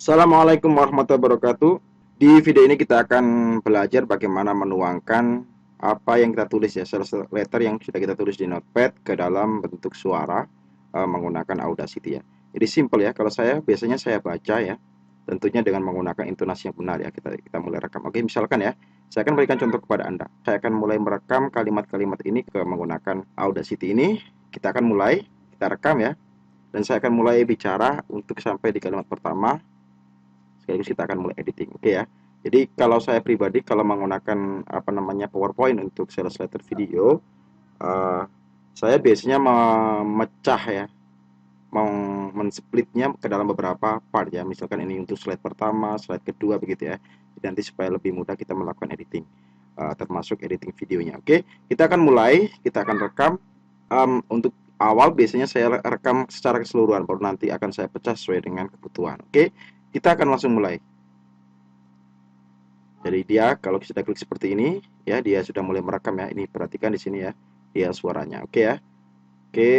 Assalamualaikum warahmatullahi wabarakatuh. Di video ini kita akan belajar bagaimana menuangkan apa yang kita tulis ya, sales letter yang sudah kita tulis di notepad ke dalam bentuk suara menggunakan Audacity ya. Jadi simple ya. Kalau saya biasanya saya baca ya, tentunya dengan menggunakan intonasi yang benar ya. Kita mulai rekam. Oke, misalkan ya, saya akan berikan contoh kepada Anda. Saya akan mulai merekam kalimat-kalimat ini ke menggunakan Audacity ini. Kita akan mulai, kita rekam ya. Dan saya akan mulai bicara untuk sampai di kalimat pertama. Sekaligus kita akan mulai editing. Oke ya. Jadi kalau saya pribadi kalau menggunakan PowerPoint untuk sales letter video, saya biasanya memecah ya, mensplitnya ke dalam beberapa part ya. Misalkan ini untuk slide pertama, slide kedua begitu ya. Jadi nanti supaya lebih mudah kita melakukan editing, termasuk editing videonya. Oke, kita akan mulai, kita akan rekam. Untuk awal biasanya saya rekam secara keseluruhan, baru nanti akan saya pecah sesuai dengan kebutuhan. Oke, kita akan langsung mulai. Jadi dia kalau kita klik seperti ini ya, dia sudah mulai merekam ya. Ini perhatikan di sini ya, dia suaranya. Oke ya. Oke,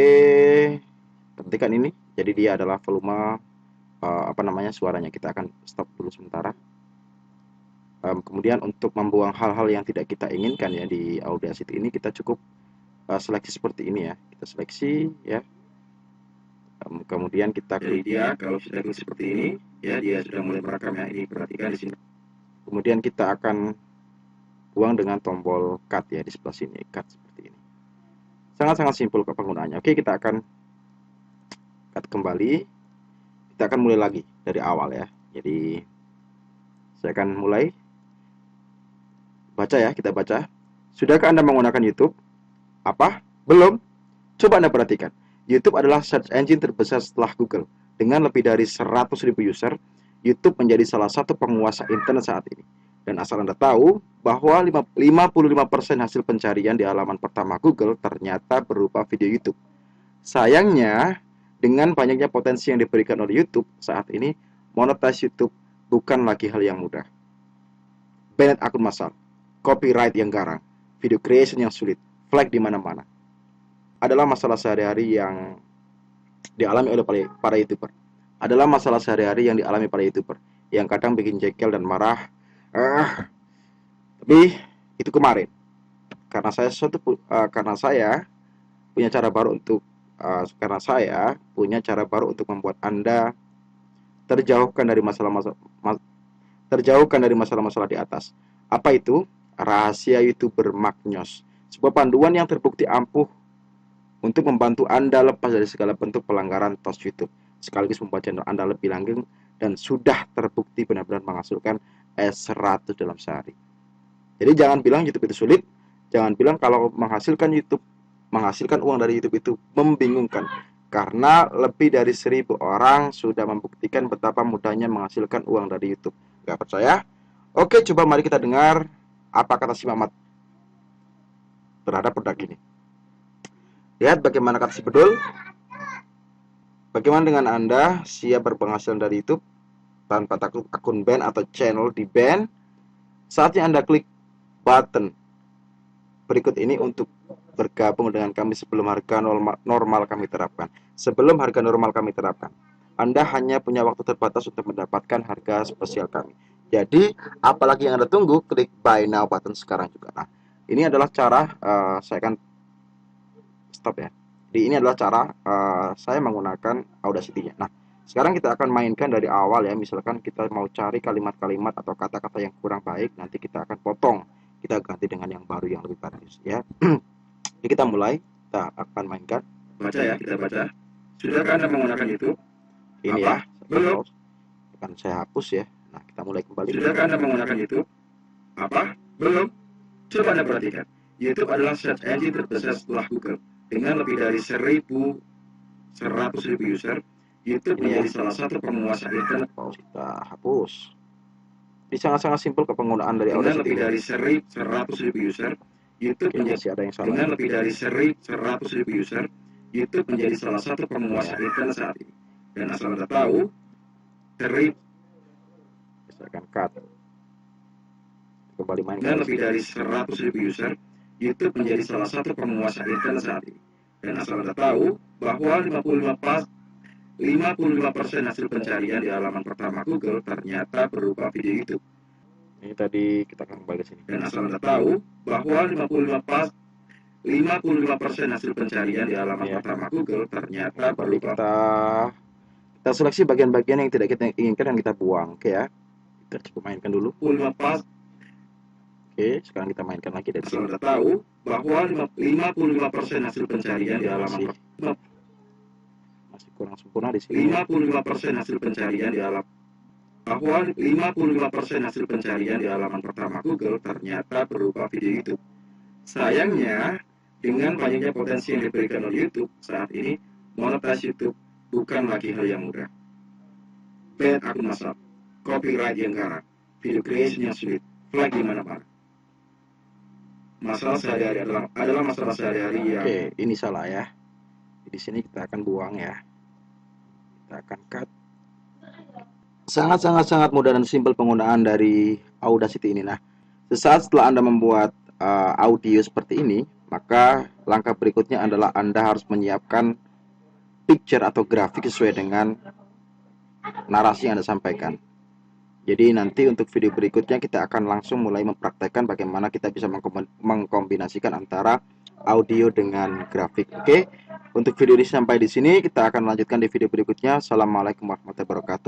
perhatikan ini. Jadi dia adalah volume suaranya. Kita akan stop dulu sementara. Kemudian untuk membuang hal-hal yang tidak kita inginkan ya di Audacity ini, kita cukup seleksi seperti ini ya. Kita seleksi ya. Kemudian kita klik dia kalau sudah klik seperti ini ya, dia sudah mulai merekam ya. Ini perhatikan di sini. Kemudian kita akan buang dengan tombol cut ya di sebelah sini, cut seperti ini. Sangat-sangat simpel penggunaannya. Oke, kita akan cut kembali. Kita akan mulai lagi dari awal ya. Jadi saya akan mulai baca ya, kita baca. Sudahkah Anda menggunakan YouTube? Apa? Belum? Coba Anda perhatikan. YouTube adalah search engine terbesar setelah Google. Dengan lebih dari 100.000 user, YouTube menjadi salah satu penguasa internet saat ini. Dan asal Anda tahu bahwa 55% hasil pencarian di halaman pertama Google ternyata berupa video YouTube. Sayangnya, dengan banyaknya potensi yang diberikan oleh YouTube saat ini, monetize YouTube bukan lagi hal yang mudah. Banned akun massal, copyright yang garang, video creation yang sulit, flag di mana-mana adalah masalah sehari-hari yang dialami oleh para YouTuber. Adalah masalah sehari-hari yang dialami para YouTuber yang kadang bikin jengkel dan marah. Tapi itu kemarin. Karena saya punya cara baru untuk membuat Anda terjauhkan dari masalah-masalah di atas. Apa itu? Rahasia YouTuber Magnos. Sebuah panduan yang terbukti ampuh untuk membantu Anda lepas dari segala bentuk pelanggaran tos YouTube, sekaligus membuat channel Anda lebih langgeng dan sudah terbukti benar-benar menghasilkan S100 dalam sehari. Jadi jangan bilang YouTube itu sulit, jangan bilang kalau menghasilkan uang dari YouTube itu membingungkan, karena lebih dari 1.000 orang sudah membuktikan betapa mudahnya menghasilkan uang dari YouTube. Gak percaya? Oke, coba mari kita dengar apa kata si Mamat terhadap produk ini. Lihat bagaimana kata si Bedul. Bagaimana dengan Anda siap berpenghasilan dari YouTube tanpa takut akun ban atau channel di ban? Saatnya Anda klik button berikut ini untuk bergabung dengan kami sebelum harga normal kami terapkan. Sebelum harga normal kami terapkan, Anda hanya punya waktu terbatas untuk mendapatkan harga spesial kami. Jadi, apalagi yang Anda tunggu, klik buy now button sekarang juga. Nah, ini adalah cara saya akan stop ya. Jadi ini adalah cara saya menggunakan Audacity-nya. Nah, sekarang kita akan mainkan dari awal ya. Misalkan kita mau cari kalimat-kalimat atau kata-kata yang kurang baik, nanti kita akan potong. Kita ganti dengan yang baru yang lebih bagus ya. Jadi kita mulai, kita akan mainkan. Baca ya, kita baca. Sudahkah Anda menggunakan YouTube? Ini apa? Ya. Belum. Akan saya hapus ya. Nah, kita mulai kembali. Sudahkah Anda menggunakan YouTube? Apa? Belum. Coba Anda perhatikan. YouTube adalah search engine terbesar setelah Google. Dengan lebih dari 100.000 user, YouTube menjadi salah satu penguasa internet. Kita hapus. Ini sangat-sangat simpel kepenggunaan dari Audacity. Dengan lebih dari 100.000 user, YouTube dengan lebih dari 100.000 user, YouTube menjadi salah satu penguasa internet saat ini. Dan asal Anda tahu, misalkan cut. Kembali main. Dengan lebih dari 100.000 user, YouTube menjadi salah satu penguasa internet saat ini. Dan asal Anda tahu bahwa 55% hasil pencarian di halaman pertama Google ternyata berupa video YouTube. Ini tadi kita akan kembali ke sini. Dan asal Anda tahu bahwa 55% hasil pencarian di halaman Ya. pertama Google ternyata Kembali berupa kita seleksi bagian-bagian yang tidak kita inginkan dan kita buang. Oke ya. Kita cukup mainkan dulu. 55%. Oke, sekarang kita mainkan lagi dari Asal sini. Anda tahu bahwa 55% hasil pencarian di halaman Masih kurang sempurna di sini. 55% hasil pencarian di halaman bahwa 55% hasil pencarian di halaman pertama Google ternyata berupa video YouTube. Sayangnya, dengan banyaknya potensi yang diberikan oleh YouTube saat ini, monetasi YouTube bukan lagi hal yang mudah. Ban akun massal, copyright yang garang, video creation yang sulit, flag di mana-mana. Masalah sehari-hari adalah masalah sehari-hari yang Oke, ini salah ya. Di sini kita akan buang ya. Kita akan cut. Sangat mudah dan simpel penggunaan dari Audacity ini. Nah, sesaat setelah Anda membuat audio seperti ini, maka langkah berikutnya adalah Anda harus menyiapkan picture atau grafik sesuai dengan narasi yang Anda sampaikan. Jadi nanti untuk video berikutnya kita akan langsung mulai mempraktekkan bagaimana kita bisa mengkombinasikan antara audio dengan grafik. Oke, untuk video ini sampai di sini, kita akan lanjutkan di video berikutnya. Assalamualaikum warahmatullahi wabarakatuh.